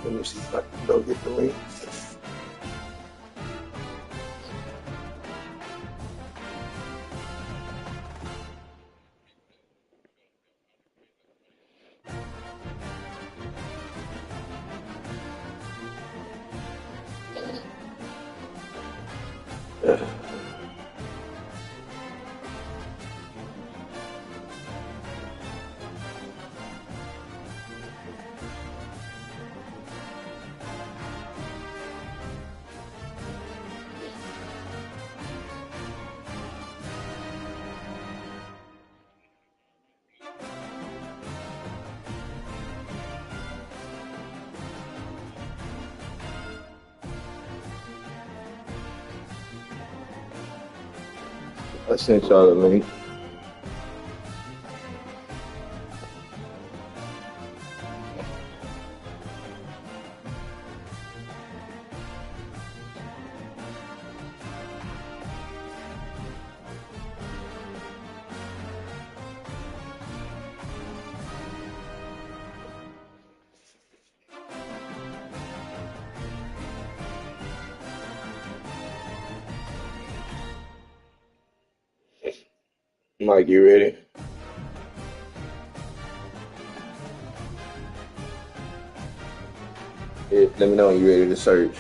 Let me see if I can go get the link. I sent y'all the link. Mike, you ready? Yeah, let me know when you're ready to search.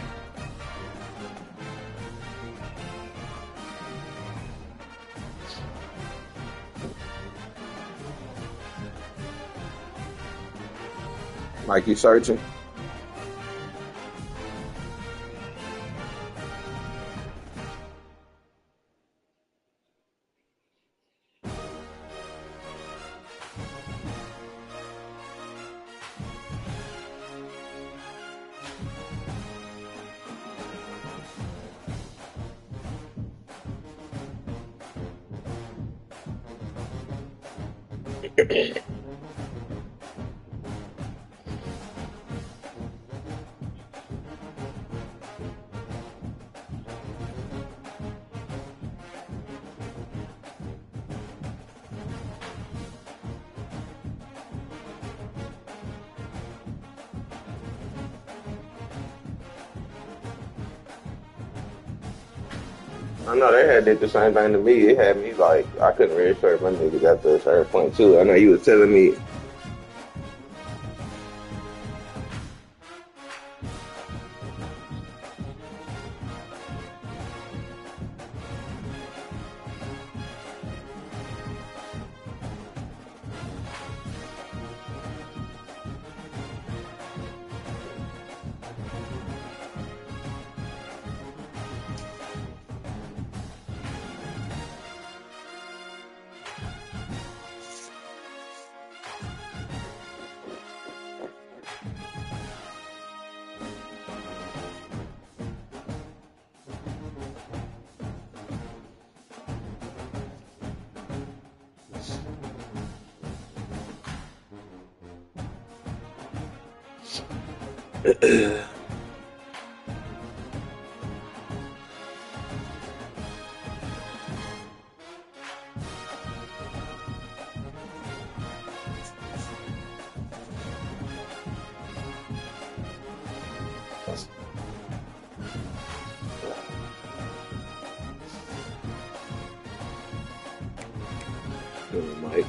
Mike, you searching? I know they had did the same thing to me. It had me like I couldn't really search my niggas after a certain point too. I know you was telling me. Mike.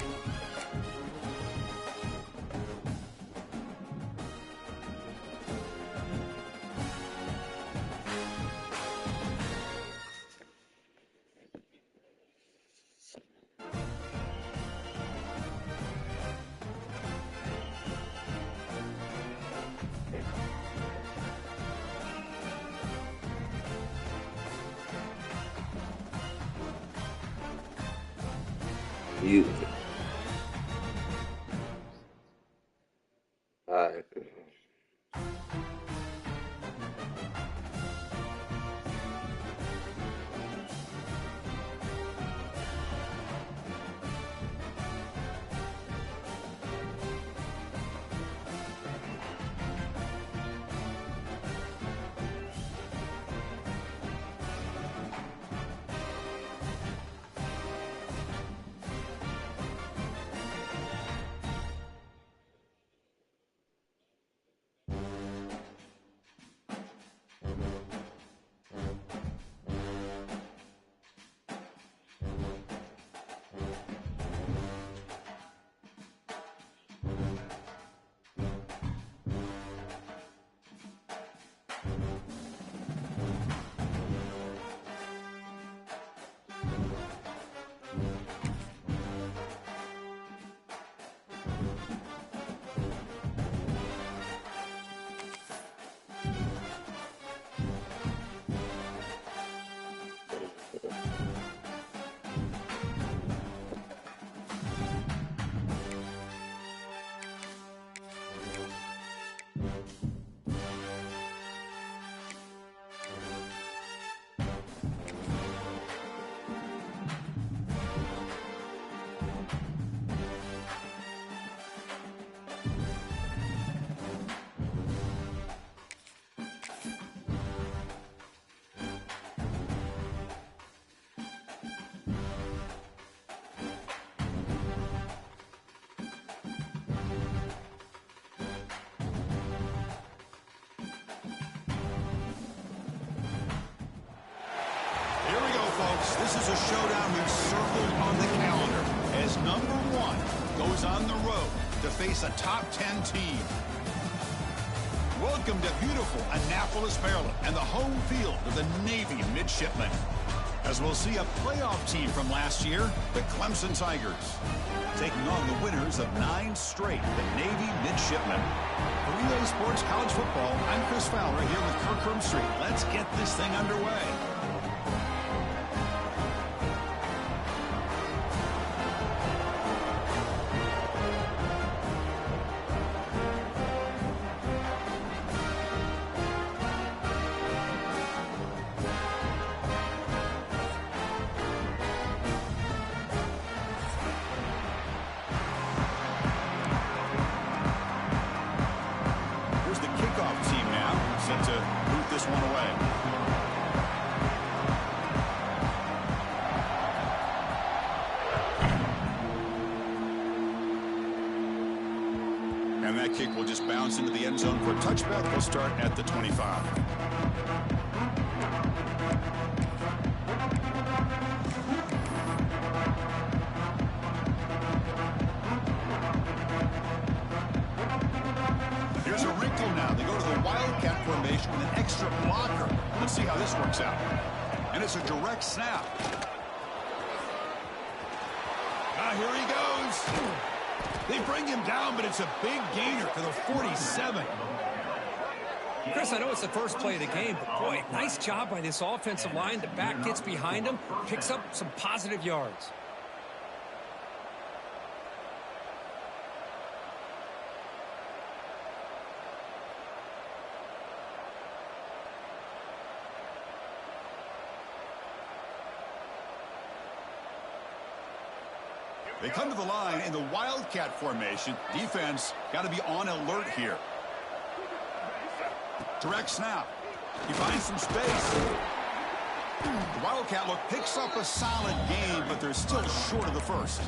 You. All right. folks, this is a showdown we've circled on the calendar as number 1 goes on the road to face a top 10 team. Welcome to beautiful Annapolis, Maryland, and the home field of the Navy Midshipmen. As we'll see a playoff team from last year, the Clemson Tigers, taking on the winners of 9 straight, the Navy Midshipmen. For Relay Sports College Football, I'm Chris Fowler here with Kirk Street. Let's get this thing underway. To boot this one away. And that kick will just bounce into the end zone for a touchback. They'll start at the 25. Here's a wrinkle now. They go to the Wildcat formation with an extra blocker. Let's see how this works out. And it's a direct snap. Here he goes. They bring him down, but it's a big gainer to the 47. Chris, I know it's the first play of the game, but boy, nice job by this offensive line. The back gets behind him, picks up some positive yards. They come to the line in the Wildcat formation. Defense got to be on alert here. Direct snap. He finds some space. The Wildcat look picks up a solid gain, but they're still short of the first.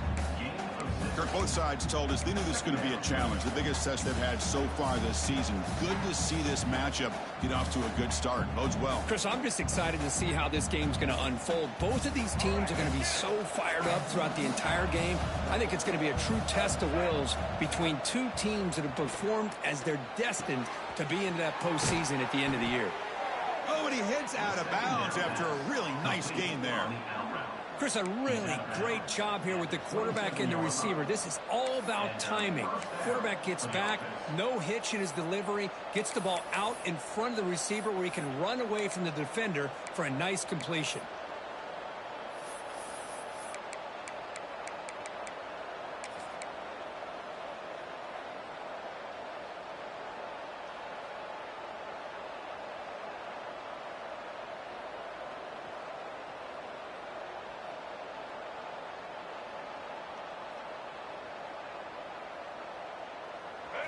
Kirk, both sides told us they knew this was going to be a challenge, the biggest test they've had so far this season. Good to see this matchup get off to a good start. Bodes well. Chris, I'm just excited to see how this game's going to unfold. Both of these teams are going to be so fired up throughout the entire game. I think it's going to be a true test of wills between two teams that have performed as they're destined to be into that postseason at the end of the year. Oh, and he hits out of bounds after a really nice gain there. Chris, a really great job here with the quarterback and the receiver. This is all about timing. Quarterback gets back, no hitch in his delivery, gets the ball out in front of the receiver where he can run away from the defender for a nice completion.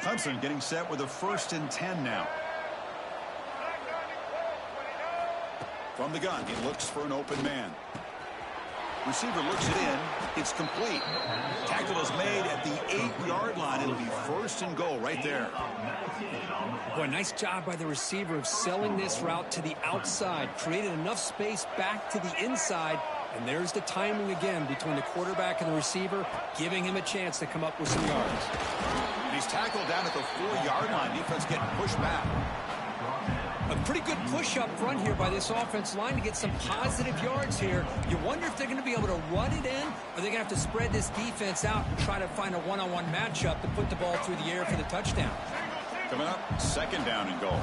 Clemson getting set with a 1st and 10 now. From the gun, he looks for an open man. Receiver looks it in. It's complete. Tackle is made at the 8-yard line. It'll be 1st and goal right there. Boy, nice job by the receiver of selling this route to the outside. Created enough space back to the inside. And there's the timing again between the quarterback and the receiver, giving him a chance to come up with some yards. He's tackled down at the 4-yard line. Defense getting pushed back. A pretty good push up front here by this offense line to get some positive yards here. You wonder if they're going to be able to run it in, or they're going to have to spread this defense out and try to find a one-on-one matchup to put the ball through the air for the touchdown. Coming up, 2nd down and goal.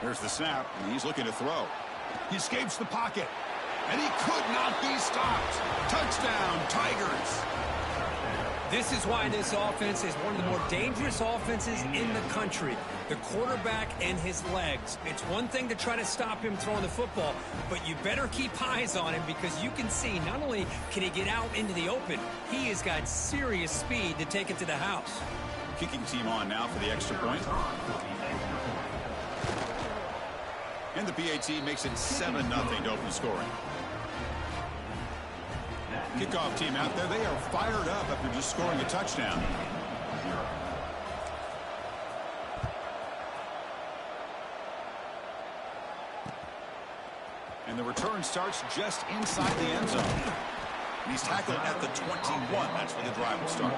There's the snap, and he's looking to throw. He escapes the pocket, and he could not be stopped. Touchdown, Tigers. This is why this offense is one of the more dangerous offenses in the country. The quarterback and his legs. It's one thing to try to stop him throwing the football, but you better keep eyes on him because you can see not only can he get out into the open, he has got serious speed to take it to the house. Kicking team on now for the extra point. And the PAT makes it 7-0 to open scoring. Kickoff team out there, they are fired up after just scoring a touchdown. And the return starts just inside the end zone. And he's tackled at the 21. That's where the drive will start.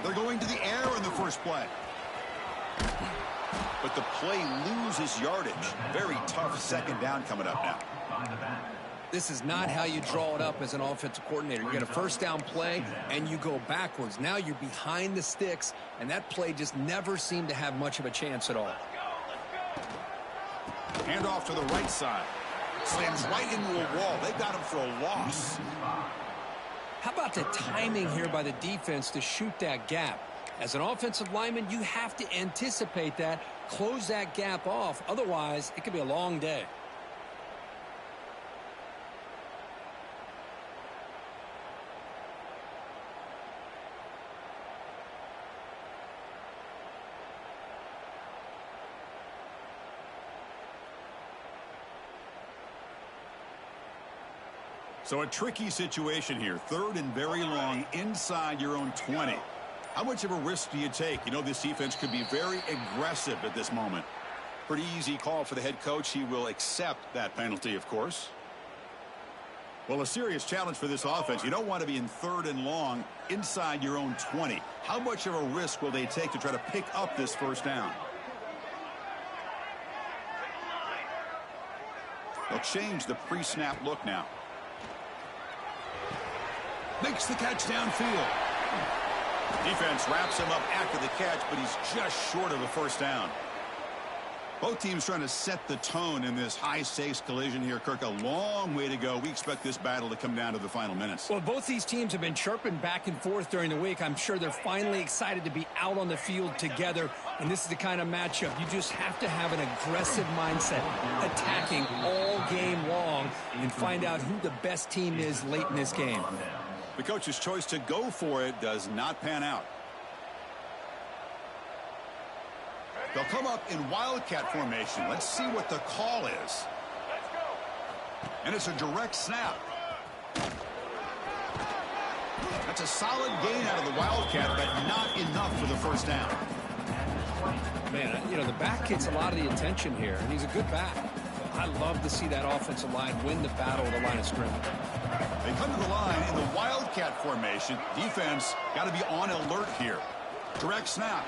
They're going to the air in the first play. But the play loses yardage. Very tough second down coming up now. This is not how you draw it up as an offensive coordinator. You get a first down play, and you go backwards. Now you're behind the sticks, and that play just never seemed to have much of a chance at all. Hand off to the right side. Slams right into a wall. They got him for a loss. How about the timing here by the defense to shoot that gap? As an offensive lineman, you have to anticipate that, close that gap off. Otherwise, it could be a long day. So a tricky situation here. Third and very long inside your own 20. How much of a risk do you take? You know, this defense could be very aggressive at this moment. Pretty easy call for the head coach. He will accept that penalty, of course. Well, a serious challenge for this offense. You don't want to be in third and long inside your own 20. How much of a risk will they take to try to pick up this first down? They'll change the pre-snap look now. Makes the catch downfield. Defense wraps him up after the catch, but he's just short of a first down. Both teams trying to set the tone in this high-stakes collision here, Kirk. A long way to go. We expect this battle to come down to the final minutes. Well, both these teams have been chirping back and forth during the week. I'm sure they're finally excited to be out on the field together, and this is the kind of matchup. You just have to have an aggressive mindset, attacking all game long, and find out who the best team is late in this game. The coach's choice to go for it does not pan out. They'll come up in Wildcat formation. Let's see what the call is. And it's a direct snap. That's a solid gain out of the Wildcat, but not enough for the first down. Man, you know, the back gets a lot of the attention here, and he's a good back. I love to see that offensive line win the battle at the line of scrimmage. They come to the line in the Wildcat formation. Defense got to be on alert here. Direct snap.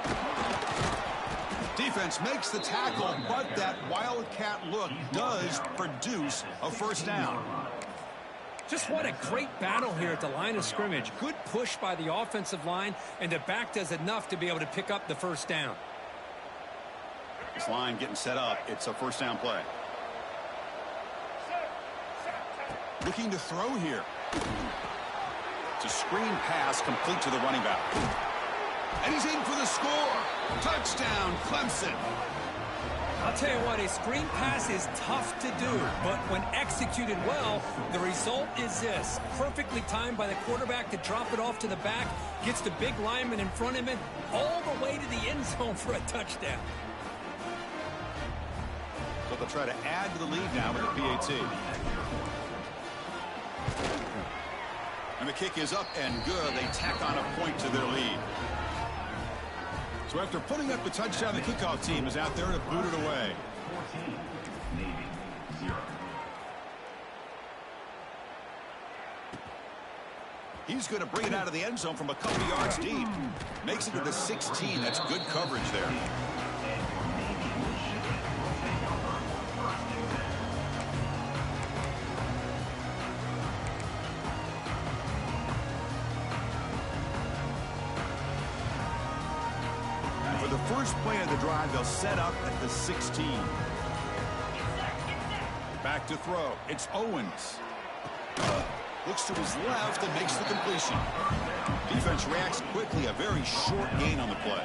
Defense makes the tackle, but that Wildcat look does produce a first down. Just what a great battle here at the line of scrimmage. Good push by the offensive line, and the back does enough to be able to pick up the first down. This line getting set up. It's a first down play. Looking to throw here. It's a screen pass complete to the running back. And he's in for the score. Touchdown, Clemson. I'll tell you what, a screen pass is tough to do, but when executed well, the result is this. Perfectly timed by the quarterback to drop it off to the back, gets the big lineman in front of him, all the way to the end zone for a touchdown. So they'll try to add to the lead now with the PAT. And the kick is up and good. They tack on a point to their lead. So after putting up the touchdown, the kickoff team is out there to boot it away. 14, Navy, 0. He's going to bring it out of the end zone from a couple yards deep. Makes it to the 16. That's good coverage there. For the first play of the drive, they'll set up at the 16. Back to throw. It's Owens. Looks to his left and makes the completion. Defense reacts quickly. A very short gain on the play.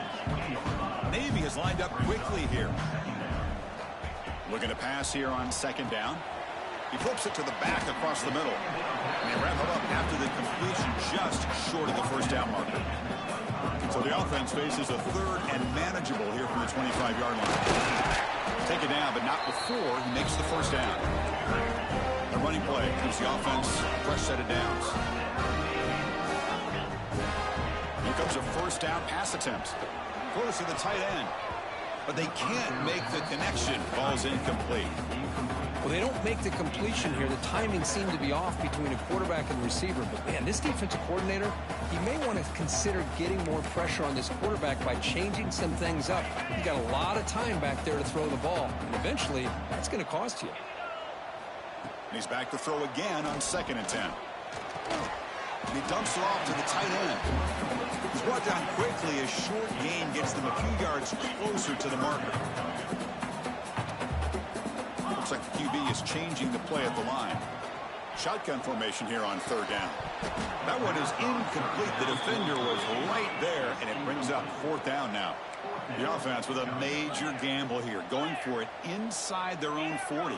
Navy is lined up quickly here. Looking to pass here on second down. He flips it to the back across the middle. And they wrap it up after the completion just short of the first down marker. So the offense faces a third and manageable here from the 25-yard line. Take it down, but not before he makes the first down. The running play gives the offense a fresh set of downs. Here comes a first down pass attempt. Close to the tight end. But they can't make the connection. Ball's incomplete. Well, they don't make the completion here. The timing seemed to be off between a quarterback and the receiver. But, man, this defensive coordinator, he may want to consider getting more pressure on this quarterback by changing some things up. He's got a lot of time back there to throw the ball. And eventually, that's going to cost you. And he's back to throw again on 2nd and 10. And he dumps it off to the tight end. He's brought down quickly as short gain gets them a few yards closer to the marker. Looks like the QB is changing the play at the line. Shotgun formation here on 3rd down. That one is incomplete. The defender was right there, and it brings up 4th down now. The offense with a major gamble here, going for it inside their own 40.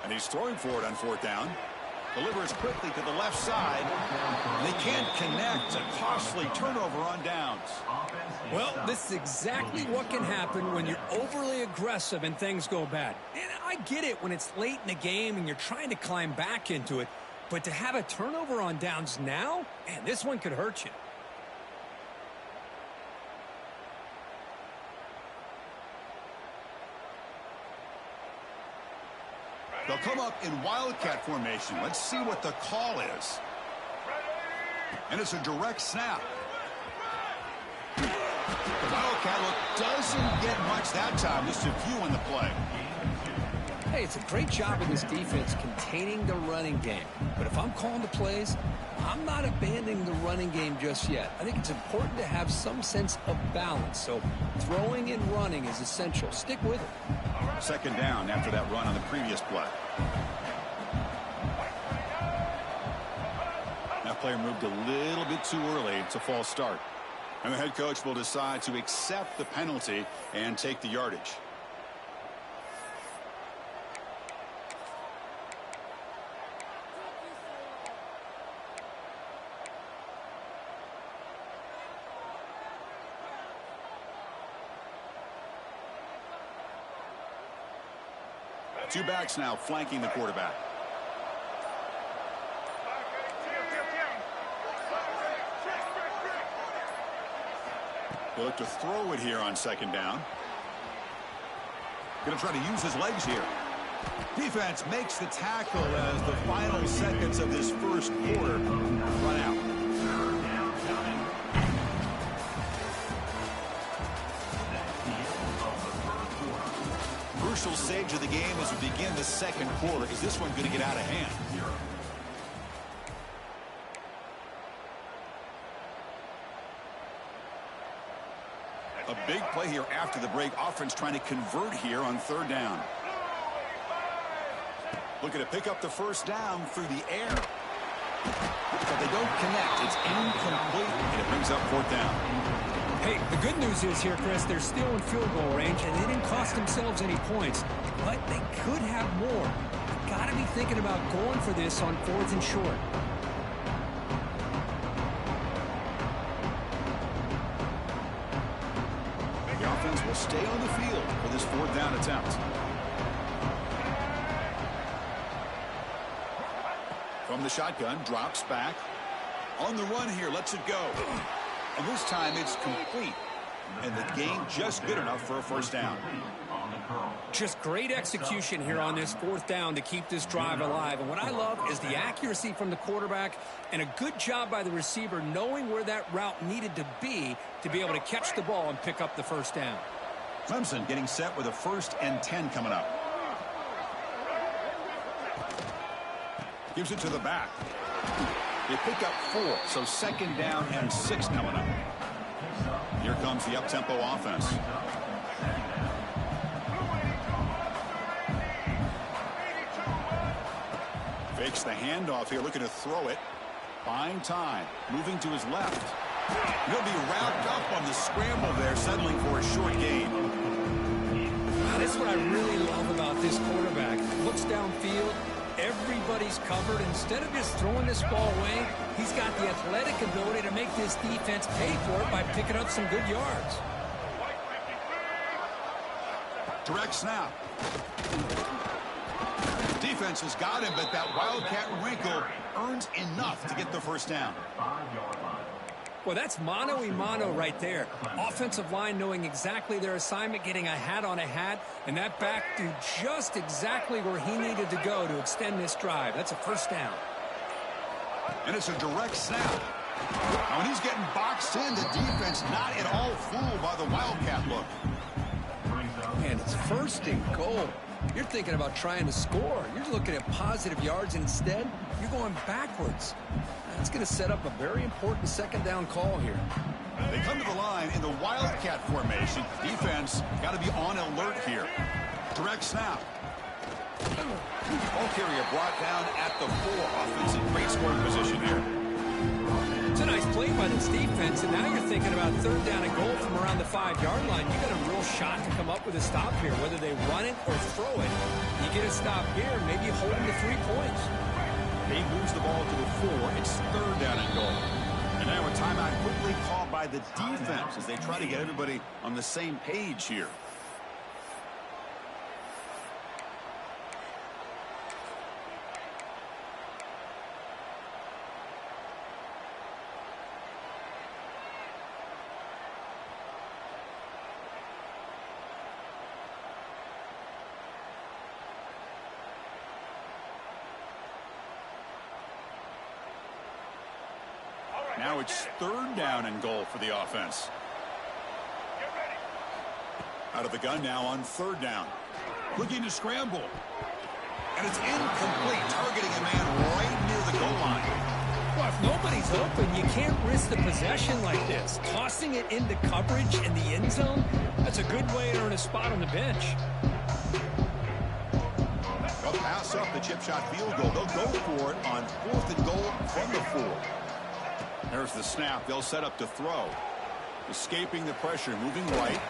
And he's throwing for it on 4th down. Delivers quickly to the left side. They can't connect. A costly turnover on downs. Well, this is exactly what can happen when you're overly aggressive and things go bad. And I get it when it's late in the game and you're trying to climb back into it. But to have a turnover on downs now, man, this one could hurt you. They'll come up in Wildcat formation. Let's see what the call is. And it's a direct snap. The Wildcat look doesn't get much that time. Just a few on the play. Hey, it's a great job of this defense containing the running game. But if I'm calling the plays, I'm not abandoning the running game just yet. I think it's important to have some sense of balance. So throwing and running is essential. Stick with it. 2nd down after that run on the previous play. That player moved a little bit too early. It's a false start. And the head coach will decide to accept the penalty and take the yardage. Two backs now flanking the quarterback. They look to throw it here on 2nd down. Going to try to use his legs here. Defense makes the tackle as the final seconds of this first quarter run out. Crucial stage of the game as we begin the 2nd quarter. Is this one going to get out of hand? A big play here after the break. Offense trying to convert here on 3rd down. Looking to pick up the first down through the air. But they don't connect. It's incomplete, and it brings up 4th down. Hey, the good news is here, Chris, they're still in field goal range, and they didn't cost themselves any points. But they could have more. You've got to be thinking about going for this on 4th and short. The offense will stay on the field for this 4th down attempt. From the shotgun, drops back. On the run here, lets it go. And this time it's complete. And the gain just good enough for a first down. Just great execution here on this 4th down to keep this drive alive. And what I love is the accuracy from the quarterback and a good job by the receiver knowing where that route needed to be able to catch the ball and pick up the first down. Clemson getting set with a 1st and 10 coming up. Gives it to the back. They pick up 4, so 2nd down and 6 coming up. Here comes the up-tempo offense. Fakes the handoff here, looking to throw it. Buying time, moving to his left. He'll be wrapped up on the scramble there, settling for a short gain. Wow, that's what I really love about this quarterback. Looks downfield, everybody's covered. Instead of just throwing this ball away, he's got the athletic ability to make this defense pay for it by picking up some good yards. Direct snap. Defense has got him, but that Wildcat wrinkle earns enough to get the first down. Well, that's mano-a-mano right there. Offensive line knowing exactly their assignment, getting a hat on a hat, and that back do just exactly where he needed to go to extend this drive. That's a first down. And it's a direct snap. Now, when he's getting boxed in, the defense not at all fooled by the Wildcat look. And it's first and goal. You're thinking about trying to score. You're looking at positive yards, and instead, you're going backwards. That's going to set up a very important second down call here. They come to the line in the Wildcat formation. Defense got to be on alert here. Direct snap. Ball carrier brought down at the 4. Offense in great scoring position here. It's a nice play by this defense, and now you're thinking about third down and goal from around the 5-yard line. You got a real shot to come up with a stop here, whether they run it or throw it. You get a stop here, maybe hold them to 3 points. He moves the ball to the 4. It's third down and goal. And now a timeout quickly called by the defense as they try to get everybody on the same page here. Now it's third down and goal for the offense. Out of the gun now on third down. Looking to scramble. And it's incomplete, targeting a man right near the goal line. Well, if nobody's open, you can't risk the possession like this. Tossing it into coverage in the end zone, that's a good way to earn a spot on the bench. They'll pass up the chip shot field goal. They'll go for it on 4th and goal from the 4. There's the snap. They'll set up to throw. Escaping the pressure, moving right.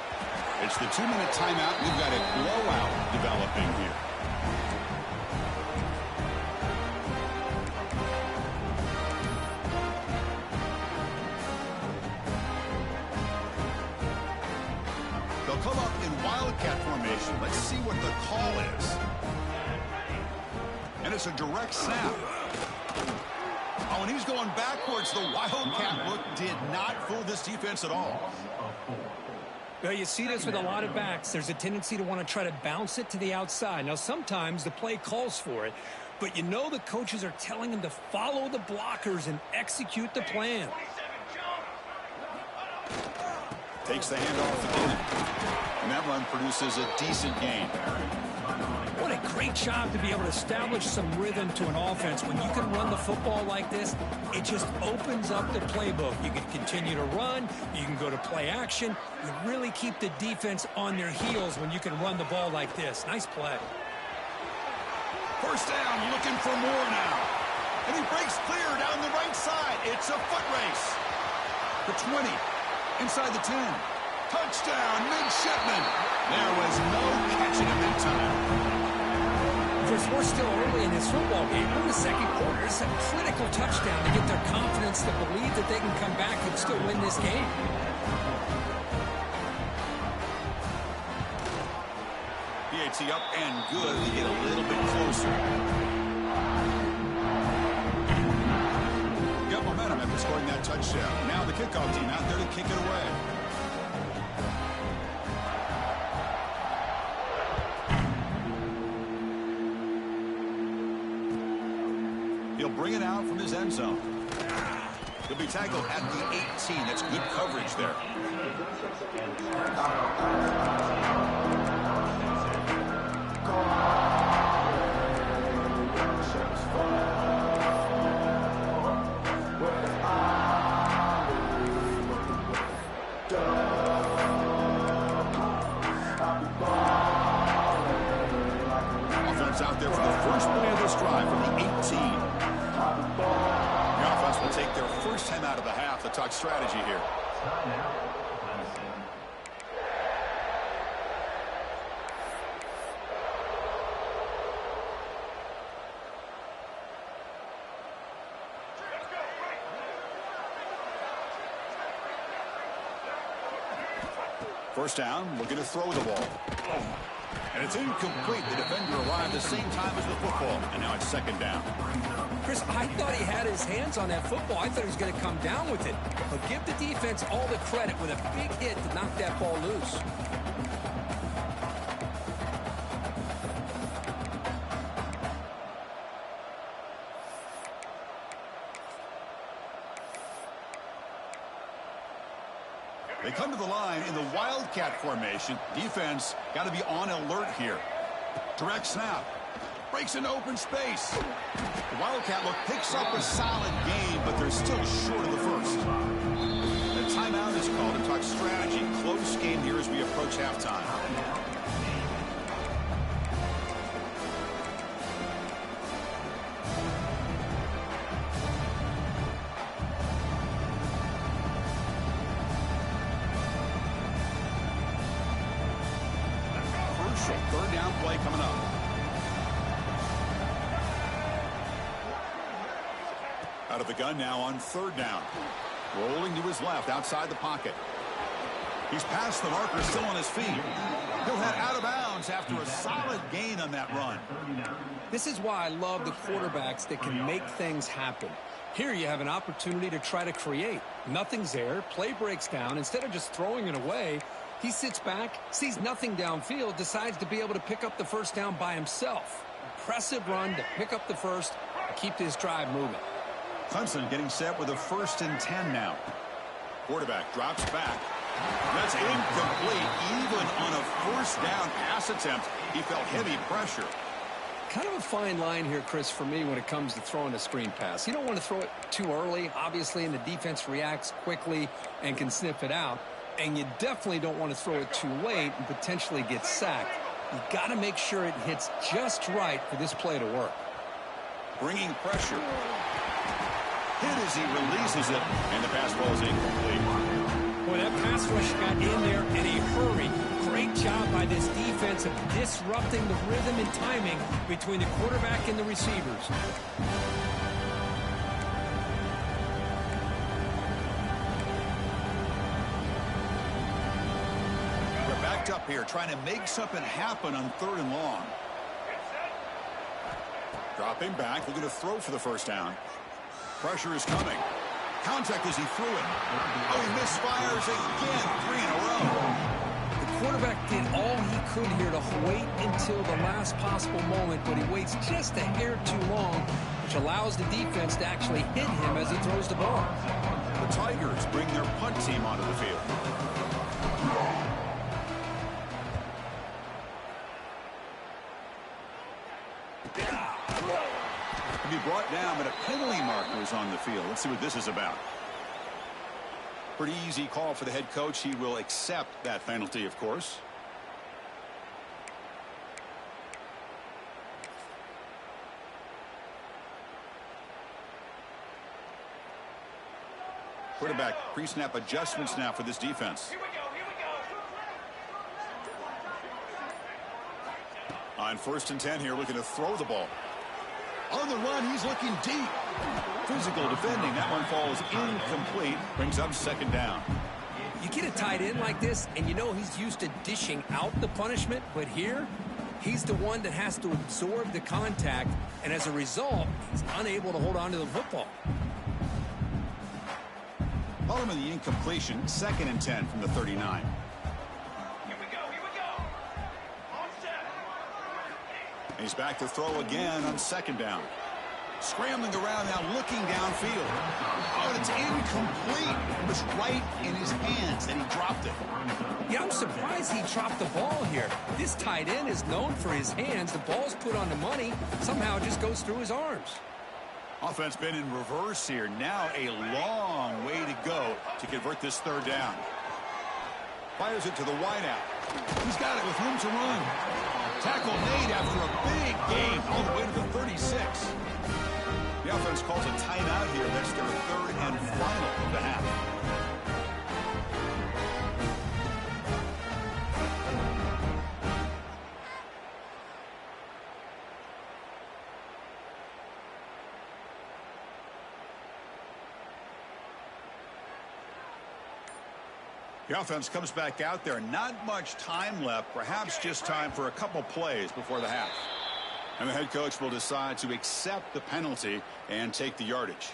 It's the 2-minute timeout. We've got a blowout developing here. They'll come up in Wildcat formation. Let's see what the call is. And it's a direct snap. Oh, and he's going backwards. The Wildcat look did not fool this defense at all. Well, you see this with a lot of backs. There's a tendency to want to try to bounce it to the outside. Now, sometimes the play calls for it, but you know the coaches are telling them to follow the blockers and execute the plan. Takes the handoff again. And that run produces a decent gain. What a great job to be able to establish some rhythm to an offense. When you can run the football like this, it just opens up the playbook. You can continue to run. You can go to play action. You really keep the defense on their heels when you can run the ball like this. Nice play. First down, looking for more now. And he breaks clear down the right side. It's a foot race. The 20, inside the 10. Touchdown, midshipman. There was no catching him in time. Of course, we're still early in this football game. We're in the second quarter. It's a critical touchdown to get their confidence to believe that they can come back and still win this game. PAT up and good to get a little bit closer. Got momentum after scoring that touchdown. Now the kickoff team out there to kick it away. He'll bring it out from his end zone. He'll be tackled at the 18. That's good coverage there. Offense out there for the first play of this drive from the 18. The offense will take their first First time out of the half to talk strategy here. First down, looking to throw the ball. And it's incomplete. The defender arrived the same time as the football. And now it's second down. Chris, I thought he had his hands on that football. I thought he was going to come down with it. But give the defense all the credit with a big hit to knock that ball loose. They come to the line in the Wildcat formation. Defense got to be on alert here. Direct snap. Breaks into open space. The Wildcat look picks up a solid game, but they're still short of the first. The timeout is called to talk strategy. Close game here as we approach halftime. Third down play coming up. Out of the gun now on third down. Rolling to his left outside the pocket. He's past the marker, still on his feet. He'll head out of bounds after a solid gain on that run. This is why I love the quarterbacks that can make things happen. Here you have an opportunity to try to create. Nothing's there. Play breaks down. Instead of just throwing it away, he sits back, sees nothing downfield, decides to be able to pick up the first down by himself. Impressive run to pick up the first and keep this drive moving. Clemson getting set with a 1st and 10 now. Quarterback drops back. That's incomplete. Even on a first down pass attempt, he felt heavy pressure. Kind of a fine line here, Chris, for me when it comes to throwing a screen pass. You don't want to throw it too early, obviously, and the defense reacts quickly and can sniff it out. And you definitely don't want to throw it too late and potentially get sacked. You got to make sure it hits just right for this play to work. Bringing pressure. Hit as he releases it, and the pass ball is incomplete. Boy, that pass rush got in there in a hurry. Great job by this defense of disrupting the rhythm and timing between the quarterback and the receivers. Up here trying to make something happen on 3rd and long. Dropping back, looking to throw for the first down. Pressure is coming. Contact as he threw it. Oh, he misfires again. 3 in a row. The quarterback did all he could here to wait until the last possible moment, but he waits just a hair too long, which allows the defense to actually hit him as he throws the ball. The Tigers bring their punt team onto the field. Be brought down, but a penalty marker is on the field. Let's see what this is about. Pretty easy call for the head coach. He will accept that penalty, of course. Quarterback pre-snap adjustments now for this defense. On 1st and 10 here, looking to throw the ball. On the run, he's looking deep. Physical defending. That one falls incomplete. Brings up second down. You get a tight end like this, and you know he's used to dishing out the punishment, but here, he's the one that has to absorb the contact, and as a result, he's unable to hold on to the football. Following the incompletion, 2nd and 10 from the 39. He's back to throw again on 2nd down. Scrambling around now, looking downfield. Oh, and it's incomplete. It was right in his hands, and he dropped it. Yeah, I'm surprised he dropped the ball here. This tight end is known for his hands. The ball's put on the money. Somehow it just goes through his arms. Offense been in reverse here. Now a long way to go to convert this 3rd down. Fires it to the wideout. He's got it with room to run. Tackle made after a big gain all the way to the 36. The offense calls a timeout here. That's their third and final of the half. The offense comes back out there. Not much time left. Perhaps just time for a couple plays before the half. And the head coach will decide to accept the penalty and take the yardage.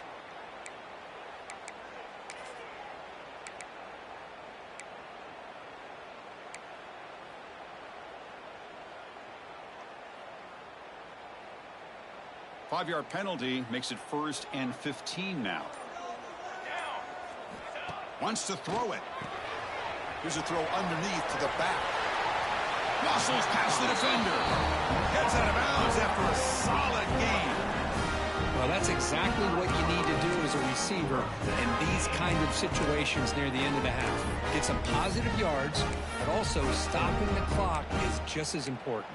Five-yard penalty makes it 1st and 15 now. Wants to throw it. Here's a throw underneath to the back. Muscles past the defender. Gets out of bounds after a solid gain. Well, that's exactly what you need to do as a receiver in these kind of situations near the end of the half. Get some positive yards, but also stopping the clock is just as important.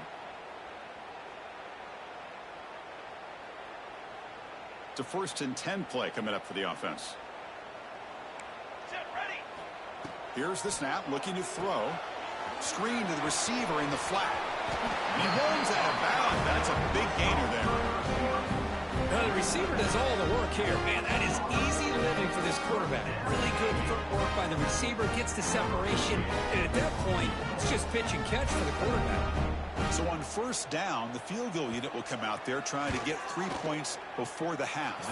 It's a 1st and 10 play coming up for the offense. Here's the snap, looking to throw. Screen to the receiver in the flat. And he runs out of bounds. That's a big gainer there. Now the receiver does all the work here. Man, that is easy living for this quarterback. Really good footwork by the receiver. Gets the separation. And at that point, it's just pitch and catch for the quarterback. So on 1st down, the field goal unit will come out there trying to get 3 points before the half.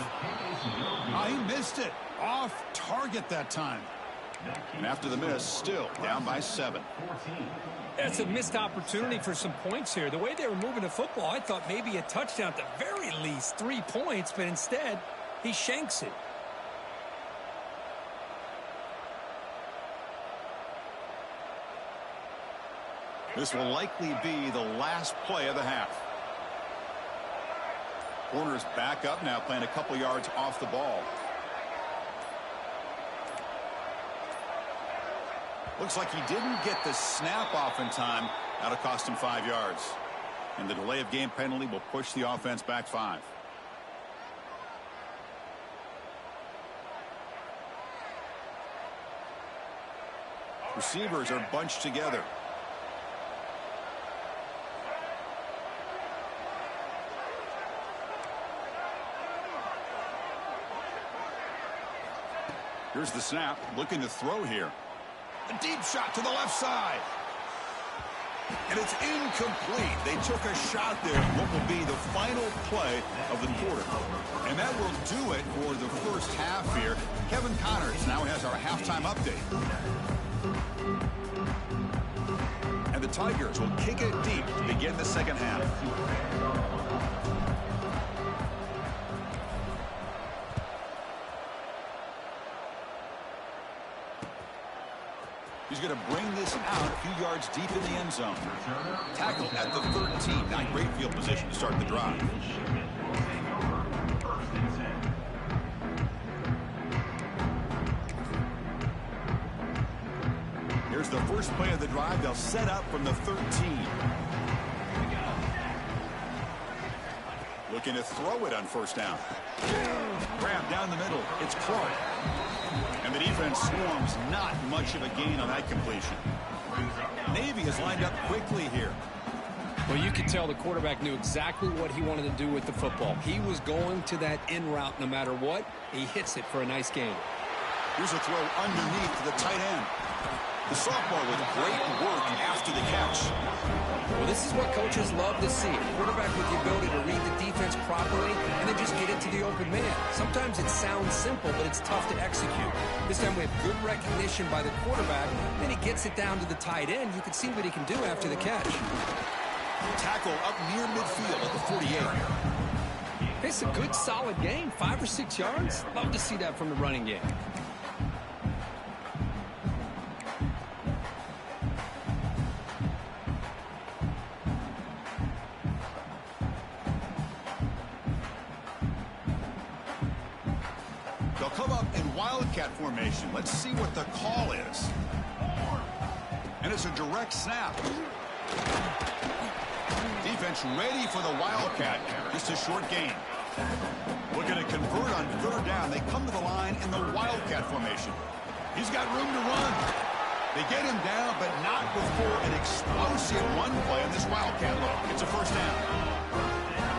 Oh, he missed it. Off target that time. And after the miss, still down by 7. That's a missed opportunity for some points here. The way they were moving the football, I thought maybe a touchdown at the very least, 3 points, but instead, he shanks it. This will likely be the last play of the half. Corner's back up now, playing a couple yards off the ball. Looks like he didn't get the snap off in time. That'll cost him 5 yards. And the delay of game penalty will push the offense back 5. Receivers are bunched together. Here's the snap, looking to throw here. A deep shot to the left side. And it's incomplete. They took a shot there in what will be the final play of the quarter. And that will do it for the first half here. Kevin Connors now has our halftime update. And the Tigers will kick it deep to begin the second half. He's going to bring this out a few yards deep in the end zone. Tackle at the 13. Not great field position to start the drive. Here's the first play of the drive. They'll set up from the 13. Looking to throw it on 1st down. Grab down the middle. It's Clark. And the defense swarms, not much of a gain on that completion. Navy is lined up quickly here. Well, you could tell the quarterback knew exactly what he wanted to do with the football. He was going to that in route no matter what. He hits it for a nice gain. Here's a throw underneath to the tight end. The sophomore with great work after the catch. Well, this is what coaches love to see. A quarterback with the ability to read the defense properly and then just get it to the open man. Sometimes it sounds simple, but it's tough to execute. This time we have good recognition by the quarterback. Then he gets it down to the tight end. You can see what he can do after the catch. Tackle up near midfield at the 48. It's a good, solid game. 5 or 6 yards. Love to see that from the running game. They'll come up in wildcat formation. Let's see what the call is. And it's a direct snap. Defense ready for the wildcat. Just a short gain. Looking to convert on third down. They come to the line in the Wildcat formation. He's got room to run. They get him down, but not before an explosive run play on this Wildcat look. It's a first down.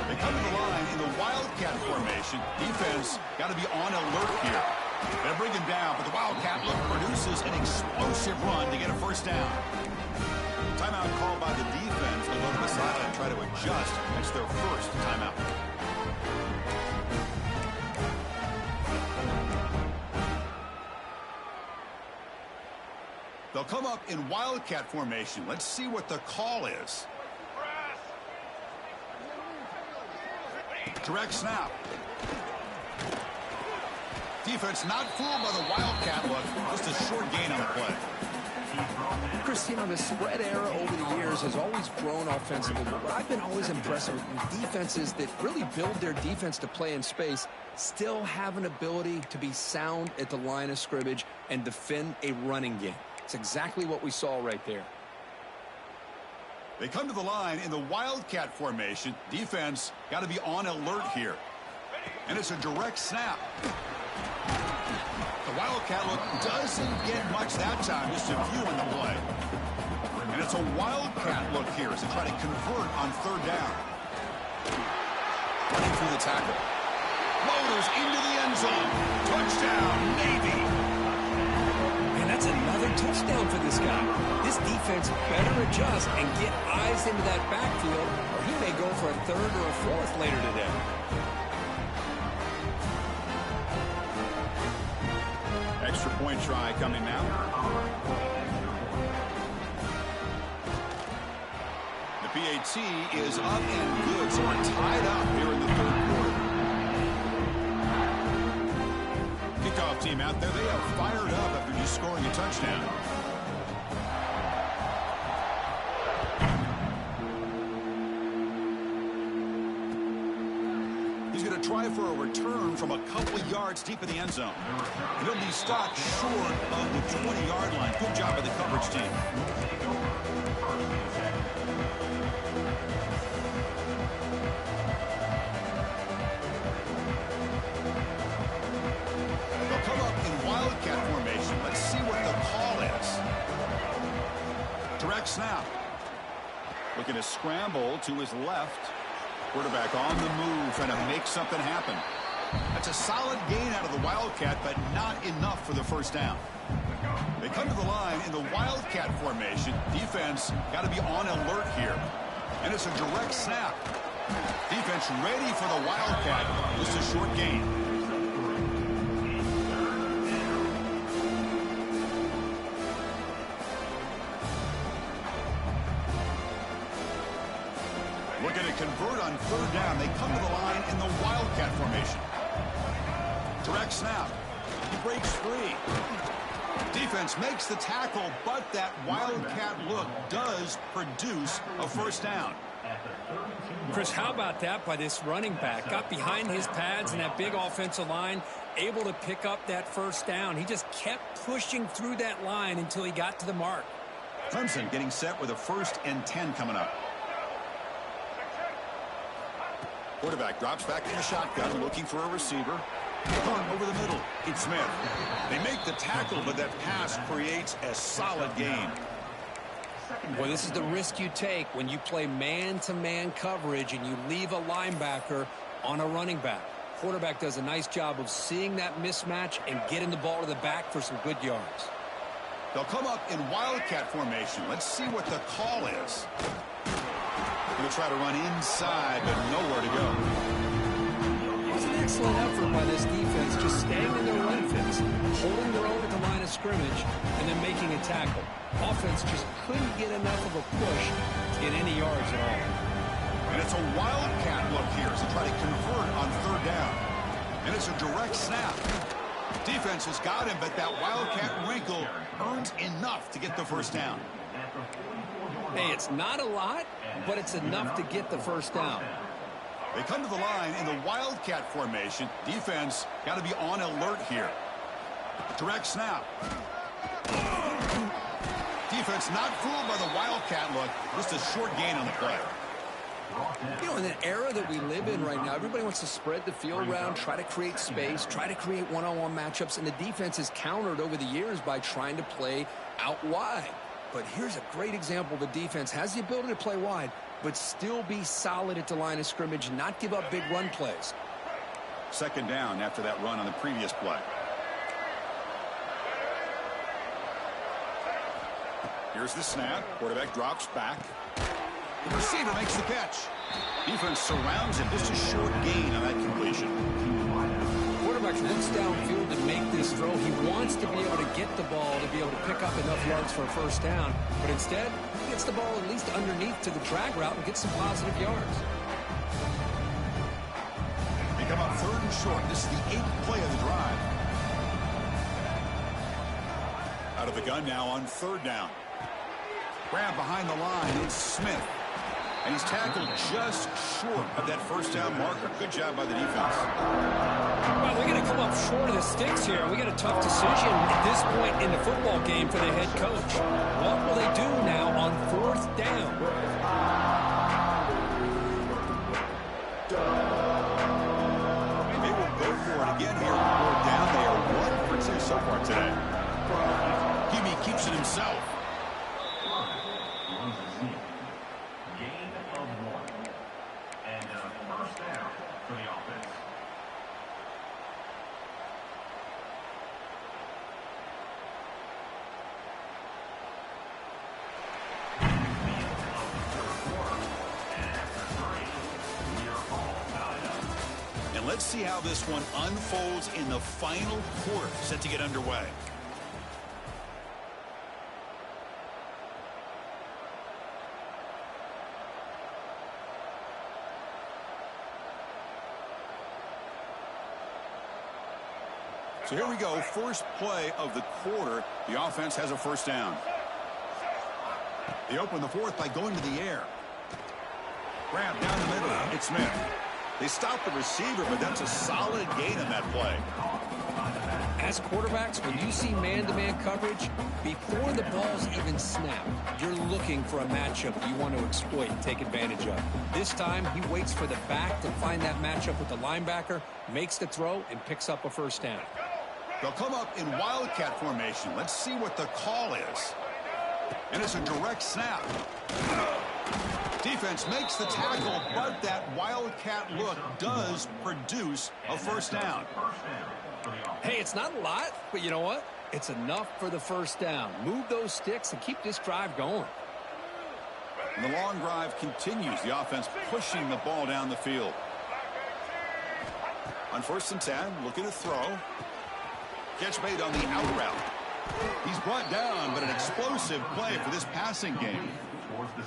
They come to the line in the Wildcat formation. Defense got to be on alert here. They'll bring him down, but the Wildcat look produces an explosive run to get a first down. Timeout called by the defense. They'll go to the sideline and try to adjust. That's their first timeout. They'll come up in Wildcat formation. Let's see what the call is. Direct snap. Defense not fooled by the Wildcat look. Just a short gain on the play. Chris, the spread era over the years has always grown offensively, but what I've been always impressed with defenses that really build their defense to play in space still have an ability to be sound at the line of scrimmage and defend a running game. It's exactly what we saw right there. They come to the line in the Wildcat formation. Defense got to be on alert here. And it's a direct snap. The Wildcat look doesn't get much that time, just a few in the play. And it's a Wildcat look here as they try to convert on third down. Running through the tackle. Floaters into the end zone. Touchdown, Navy. And that's another touchdown for this guy. This defense better adjust and get eyes into that backfield, or he may go for a third or a fourth later today. Extra point try coming now. The PAT is up and good, so we're tied up here in the third quarter. Kickoff team out there, they are fired up after just scoring a touchdown. He's going to try for a return from a couple of yards deep in the end zone. He'll be stopped short of the 20-yard line. Good job by the coverage team. They'll come up in Wildcat formation. Let's see what the call is. Direct snap. Looking to scramble to his left. Quarterback on the move, trying to make something happen. That's a solid gain out of the Wildcat, but not enough for the first down. They come to the line in the Wildcat formation. Defense got to be on alert here. And it's a direct snap. Defense ready for the Wildcat. Just a short gain. Looking to convert on third down. They come to the line in the Wildcat formation. Direct snap. He breaks free. Defense makes the tackle, but that Wildcat look does produce a first down. Chris, how about that by this running back? Got behind his pads and that big offensive line, able to pick up that first down. He just kept pushing through that line until he got to the mark. Clemson getting set with a 1st and 10 coming up. Quarterback drops back in the shotgun, looking for a receiver. Punt over the middle. It's Smith. They make the tackle, but that pass creates a solid gain. Well, this is the risk you take when you play man-to-man coverage and you leave a linebacker on a running back. Quarterback does a nice job of seeing that mismatch and getting the ball to the back for some good yards. They'll come up in Wildcat formation. Let's see what the call is. Going to try to run inside, but nowhere to go. It was an excellent effort by this defense, just staying in their run fits, holding their own at the line of scrimmage, and then making a tackle. Offense just couldn't get enough of a push to get any yards at all. And it's a Wildcat look here as they try to convert on third down. And it's a direct snap. Defense has got him, but that Wildcat wrinkle earns enough to get the first down. Hey, it's not a lot, but it's enough to get the first down. They come to the line in the Wildcat formation. Defense got to be on alert here. Direct snap. Defense not fooled by the Wildcat look. Just a short gain on the play. You know, in the era that we live in right now, everybody wants to spread the field around, try to create space, try to create one-on-one matchups, and the defense is countered over the years by trying to play out wide. But here's a great example. The defense has the ability to play wide, but still be solid at the line of scrimmage, not give up big run plays. Second down after that run on the previous play. Here's the snap. Quarterback drops back. The receiver makes the catch. Defense surrounds him. Just a short gain on that completion. Quarterback looks downfield to make this throw. He wants to be able to get the ball to be able to pick up enough yards for a first down. But instead, he gets the ball at least underneath to the drag route and gets some positive yards. They come up third and short. This is the 8th play of the drive. Out of the gun now on third down. Grab behind the line. It's Smith. And he's tackled just short of that first down marker. Good job by the defense. Well, they're going to come up short of the sticks here. We got a tough decision at this point in the football game for the head coach. What will they do now on fourth down? They will go for it again here on fourth down. They are 1 for 2 so far today. Gimme keeps it himself. Gain of 1. And first down for the offense. And let's see how this one unfolds in the final quarter set to get underway. So here we go, first play of the quarter. The offense has a first down. They open the fourth by going to the air. Grab down the middle. It's Smith. They stop the receiver, but that's a solid gain on that play. As quarterbacks, when you see man-to-man coverage, before the ball's even snapped, you're looking for a matchup you want to exploit and take advantage of. This time, he waits for the back to find that matchup with the linebacker, makes the throw, and picks up a first down. They'll come up in wildcat formation. Let's see what the call is. And it's a direct snap. Defense makes the tackle, but that wildcat look does produce a first down. Hey, it's not a lot, but you know what? It's enough for the first down. Move those sticks and keep this drive going. And the long drive continues. The offense pushing the ball down the field. On 1st and 10, looking to throw. Catch made on the out route. He's brought down, but an explosive play for this passing game.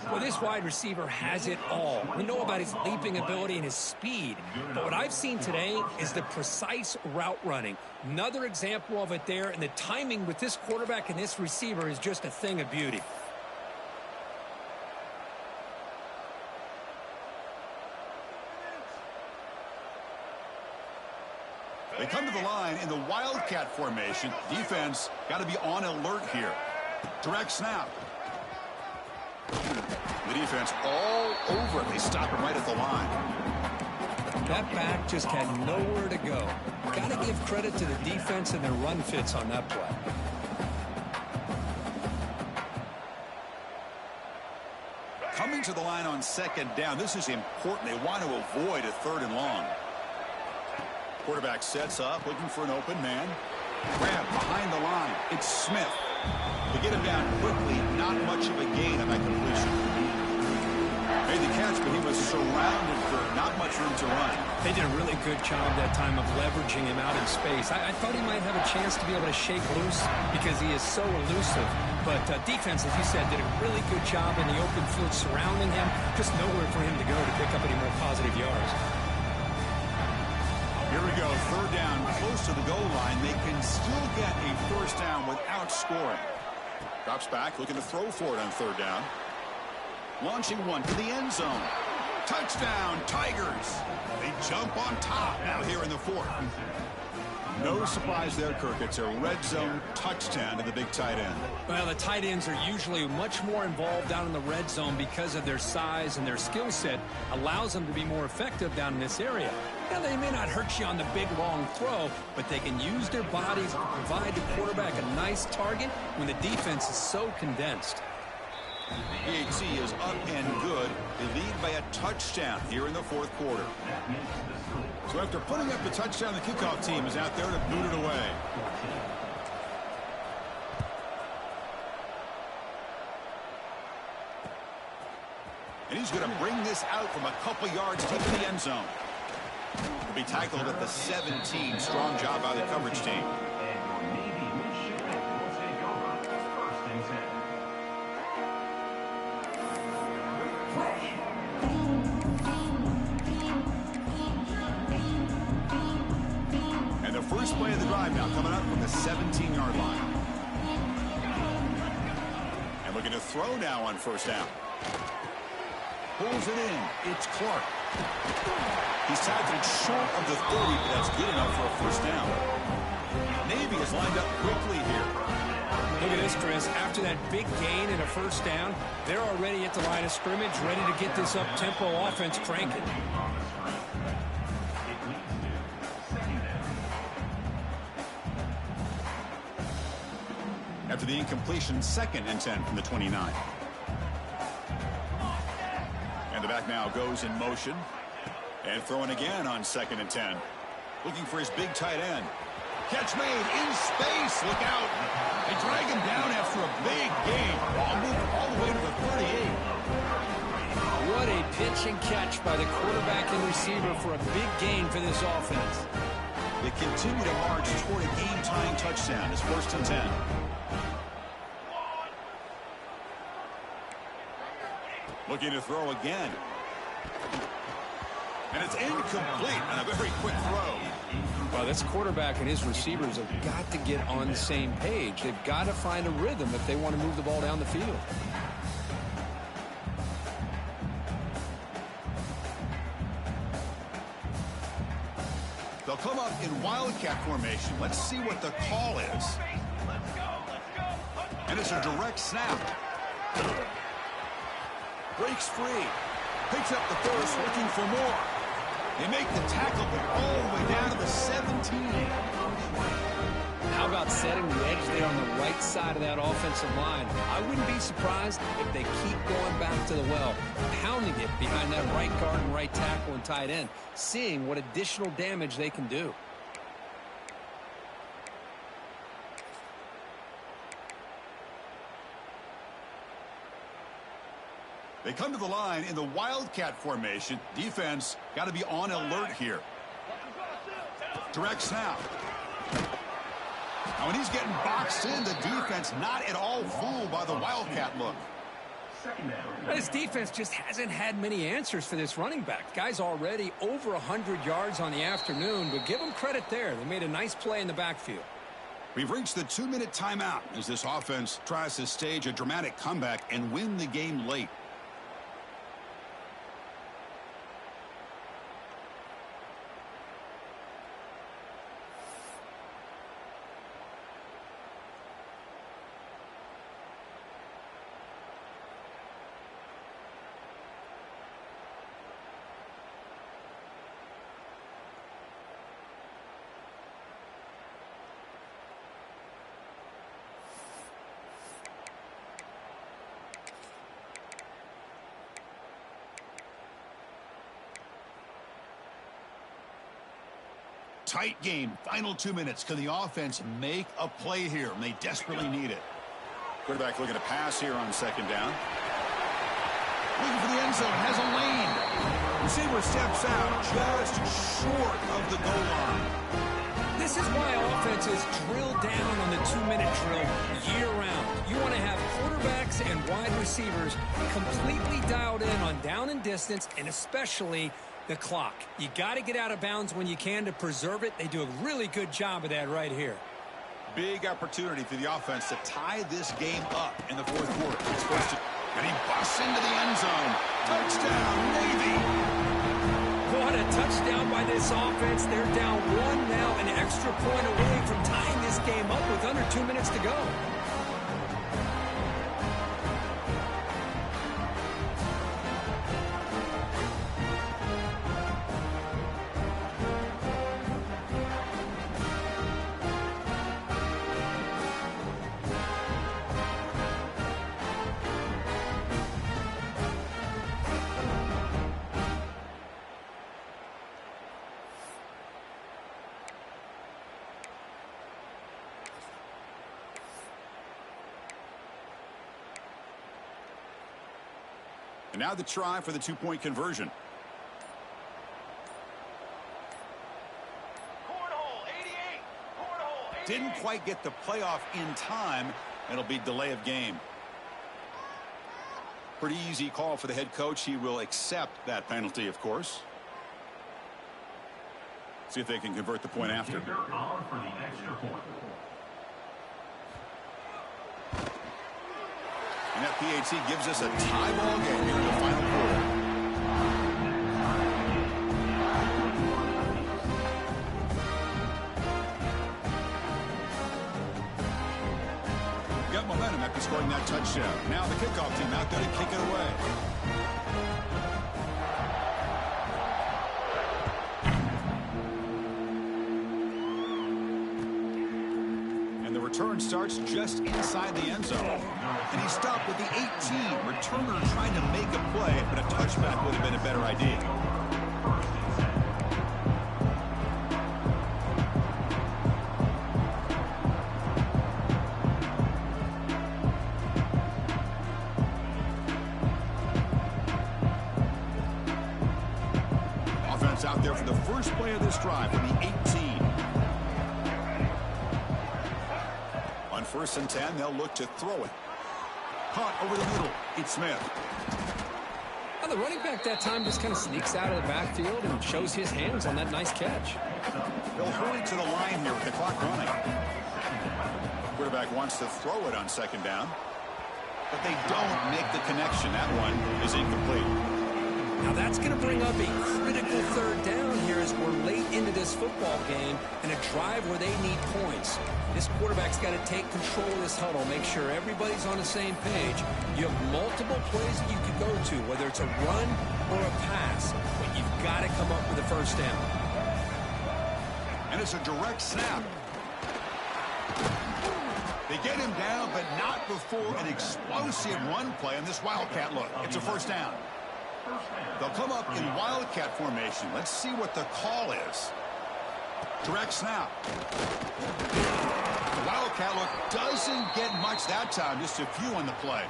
Well, this wide receiver has it all. We know about his leaping ability and his speed. But what I've seen today is the precise route running. Another example of it there, and the timing with this quarterback and this receiver is just a thing of beauty. They come to the line in the wildcat formation. Defense got to be on alert here. Direct snap. The defense all over it. They stop him right at the line. That back just had nowhere to go. Got to give credit to the defense and their run fits on that play. Coming to the line on 2nd down. This is important. They want to avoid a 3rd and long. Quarterback sets up, looking for an open man. Grab behind the line. It's Smith. They get him down quickly. Not much of a gain on that completion. Made the catch, but he was surrounded for not much room to run. They did a really good job that time of leveraging him out in space. I thought he might have a chance to be able to shake loose because he is so elusive. But defense, as you said, did a really good job in the open field surrounding him. Just nowhere for him to go to pick up any more positive yards. Here we go, 3rd down, close to the goal line. They can still get a first down without scoring. Drops back, looking to throw for it on 3rd down. Launching one to the end zone. Touchdown, Tigers. They jump on top now here in the fourth. No surprise there, Kirk. It's a red zone touchdown to the big tight end. Well, the tight ends are usually much more involved down in the red zone because of their size, and their skill set allows them to be more effective down in this area. Now, they may not hurt you on the big, long throw, but they can use their bodies to provide the quarterback a nice target when the defense is so condensed. PAT is up and good. They lead by a touchdown here in the fourth quarter. So after putting up the touchdown, the kickoff team is out there to boot it away. And he's going to bring this out from a couple yards deep in the end zone. He'll be tackled at the 17. Strong job by the coverage team. And the first play of the drive now coming up from the 17-yard line. And looking to throw now on first down. Pulls it in. It's Clark. He's tackled short of the 30, but that's good enough for a first down. Navy is lined up quickly here. Look at this, Chris. After that big gain and a first down, they're already at the line of scrimmage, ready to get this up-tempo offense cranking. After the incompletion, 2nd and 10 from the 29. And the back now goes in motion. And throwing again on 2nd and 10. Looking for his big tight end. Catch made in space. Look out. They drag him down after a big gain. Ball moved all the way to the 38. What a pitch and catch by the quarterback and receiver for a big gain for this offense. They continue to march toward a game-tying touchdown. It's 1st and 10. Looking to throw again. And it's incomplete on a very quick throw. Well, this quarterback and his receivers have got to get on the same page. They've got to find a rhythm if they want to move the ball down the field. They'll come up in wildcat formation. Let's see what the call is. And it's a direct snap. Breaks free. Picks up the first, looking for more. They make the tackle, but all the way down to the 17. How about setting the edge there on the right side of that offensive line? I wouldn't be surprised if they keep going back to the well, pounding it behind that right guard and right tackle and tight end, seeing what additional damage they can do. They come to the line in the wildcat formation. Defense got to be on alert here. Direct snap. Now when he's getting boxed in, the defense not at all fooled by the wildcat look. This defense just hasn't had many answers for this running back. Guy's already over 100 yards on the afternoon, but give him credit there. They made a nice play in the backfield. We've reached the 2-minute timeout as this offense tries to stage a dramatic comeback and win the game late. Tight game, final 2 minutes. Can the offense make a play here? And they desperately need it. Quarterback looking to pass here on 2nd down. Looking for the end zone, has a lane. Receiver steps out just short of the goal line. This is why offenses drill down on the 2-minute drill year-round. You want to have quarterbacks and wide receivers completely dialed in on down and distance, and especially the clock. You got to get out of bounds when you can to preserve it. They do a really good job of that right here. Big opportunity for the offense to tie this game up in the fourth quarter. And he busts into the end zone. Touchdown, Navy. touchdown by this offense. They're down 1 now, an extra point away from tying this game up with under 2 minutes to go. And now the try for the two-point conversion. Cornhole 88. Cornhole 88. Didn't quite get the playoff in time. It'll be delay of game. Pretty easy call for the head coach. He will accept that penalty, of course. See if they can convert the point after. Kicker on for the extra point. And that PAT gives us a tie ball game here in the final quarter. Got momentum after scoring that touchdown. Now the kickoff team out there to kick it away. Return starts just inside the end zone. And he stopped with the 18. Returner trying to make a play, but a touchback would have been a better idea. Offense out there for the first play of this drive from the 18. On 1st and 10, they'll look to throw it. Caught over the middle. It's Smith. Well, the running back that time just kind of sneaks out of the backfield and shows his hands on that nice catch. They'll hurry to the line here with the clock running. Quarterback wants to throw it on 2nd down, but they don't make the connection. That one is incomplete. Now that's going to bring up a critical 3rd down here as we're late into this football game and a drive where they need points. This quarterback's got to take control of this huddle, make sure everybody's on the same page. You have multiple plays that you could go to, whether it's a run or a pass, but you've got to come up with a 1st down. And it's a direct snap. They get him down, but not before an explosive run play on this Wildcat look. It's a 1st down. They'll come up in Wildcat formation. Let's see what the call is. Direct snap. The Wildcat look doesn't get much that time, just a few on the play.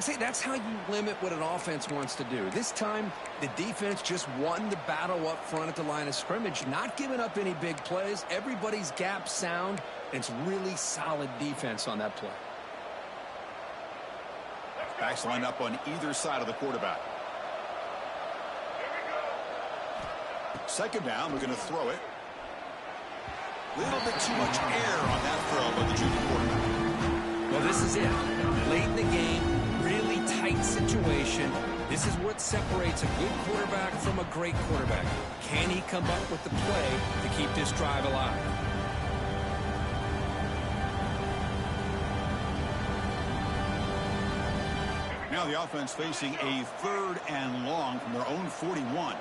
See, that's how you limit what an offense wants to do. This time, the defense just won the battle up front at the line of scrimmage, not giving up any big plays. Everybody's gap sound, and it's really solid defense on that play. Backs lined up on either side of the quarterback. 2nd down, we're going to throw it. Little bit too much air on that throw by the junior quarterback. Well, this is it. Late in the game, really tight situation. This is what separates a good quarterback from a great quarterback. Can he come up with the play to keep this drive alive? Now the offense facing a 3rd and long from their own 41.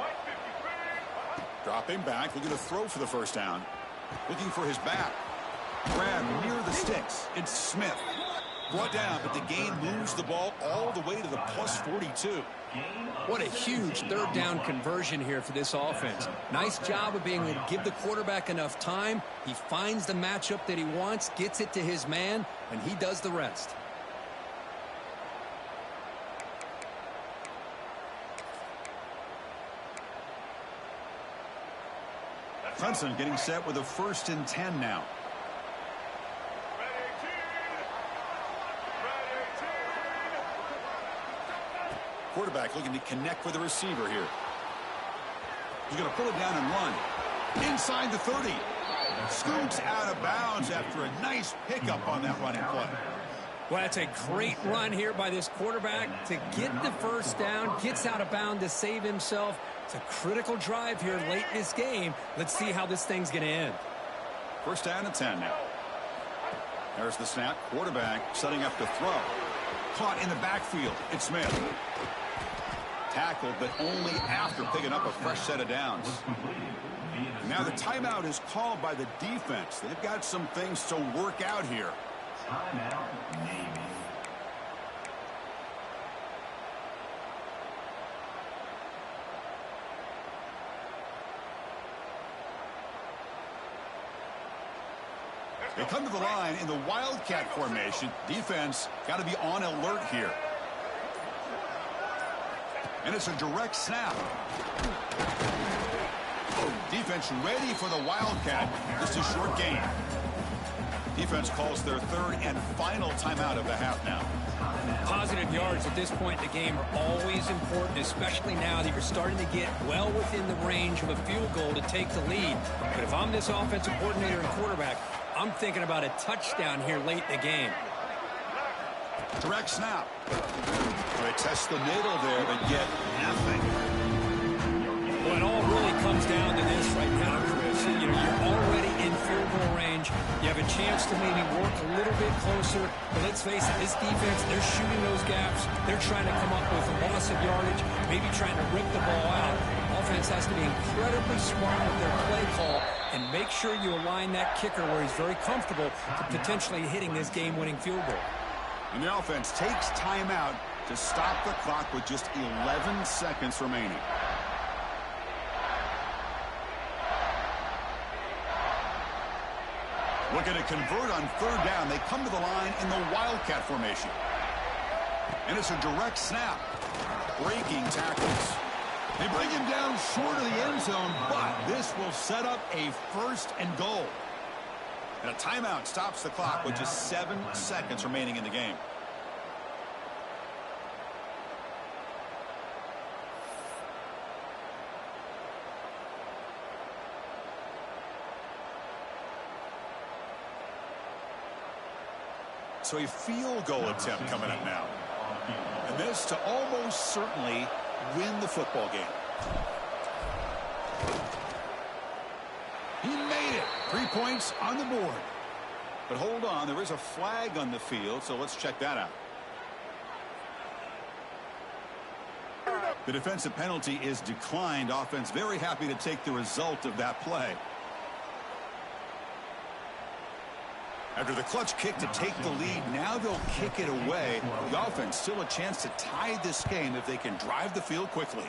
Dropping back, looking to throw for the 1st down. Looking for his back. Grab near the sticks. It's Smith. Brought down, but the game moves the ball all the way to the plus 42. What a huge 3rd down conversion here for this offense. Nice job of being able to give the quarterback enough time. He finds the matchup that he wants, gets it to his man, and he does the rest. Hudson getting set with a 1st and 10 now. Quarterback looking to connect with the receiver here. He's going to pull it down and run. Inside the 30. Scoots out of bounds after a nice pickup on that running play. Well, it's a great run here by this quarterback to get the first down, gets out of bounds to save himself. It's a critical drive here late in this game. Let's see how this thing's going to end. First down and 10 now. There's the snap. Quarterback setting up to throw. Caught in the backfield. It's Smith. Tackled, but only after picking up a fresh set of downs. Now the timeout is called by the defense. They've got some things to work out here. Timeout, Navy. They come to the line in the Wildcat formation. Defense got to be on alert here. And it's a direct snap. Defense ready for the Wildcat. Just a short game. Defense calls their third and final timeout of the half now. Positive yards at this point in the game are always important, especially now that you're starting to get well within the range of a field goal to take the lead. But if I'm this offensive coordinator and quarterback, I'm thinking about a touchdown here late in the game. Direct snap. Try to test the middle there, but yet nothing. Well, it all really comes down to this right now, Chris. You know, you're already in field goal range. You have a chance to maybe work a little bit closer. But let's face it, this defense, they're shooting those gaps. They're trying to come up with a loss of yardage, maybe trying to rip the ball out. Offense has to be incredibly smart with their play call and make sure you align that kicker where he's very comfortable to potentially hitting this game-winning field goal. And the offense takes timeout to stop the clock with just 11 seconds remaining. Looking to convert on third down. They come to the line in the Wildcat formation. And it's a direct snap. Breaking tackles. They bring him down short of the end zone, but this will set up a first and goal. And a timeout stops the clock with just 7 seconds remaining in the game. So a field goal attempt coming up now. And this to almost certainly win the football game. He made it. 3 points on the board. But hold on, there is a flag on the field, so let's check that out. The defensive penalty is declined. Offense very happy to take the result of that play. After the clutch kick to take the lead, now they'll kick it away. The offense still a chance to tie this game if they can drive the field quickly.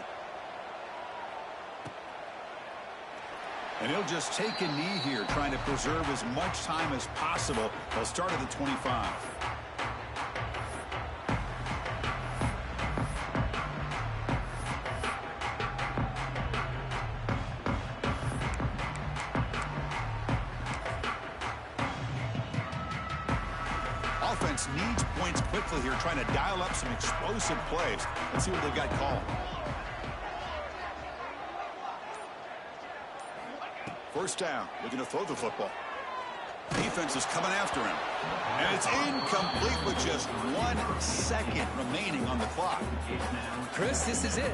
And he'll just take a knee here, trying to preserve as much time as possible. They'll start at the 25. Offense needs points quickly here, trying to dial up some explosive plays. Let's see what they've got called. First down, looking to throw the football. Defense is coming after him. And it's incomplete with just 1 second remaining on the clock. Chris, this is it.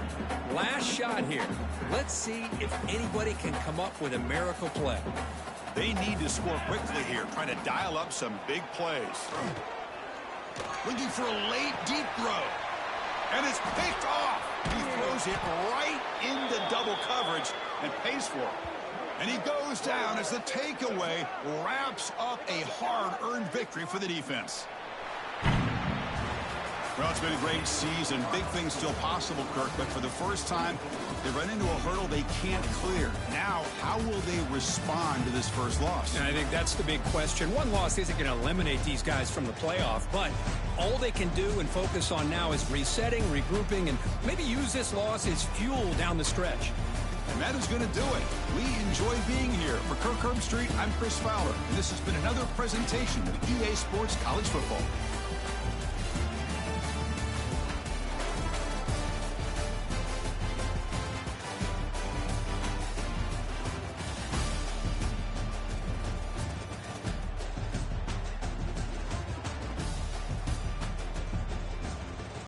Last shot here. Let's see if anybody can come up with a miracle play. They need to score quickly here, trying to dial up some big plays. Looking for a late deep throw. And it's picked off. He throws it right into double coverage and pays for it. And he goes down as the takeaway wraps up a hard-earned victory for the defense. Well, it's been a great season. Big things still possible, Kirk, but for the first time, they run into a hurdle they can't clear. Now, how will they respond to this first loss? And I think that's the big question. One loss isn't going to eliminate these guys from the playoff, but all they can do and focus on now is resetting, regrouping, and maybe use this loss as fuel down the stretch. And that is going to do it. We enjoy being here. For Kirk Herbstreit, I'm Chris Fowler, and this has been another presentation of EA Sports College Football.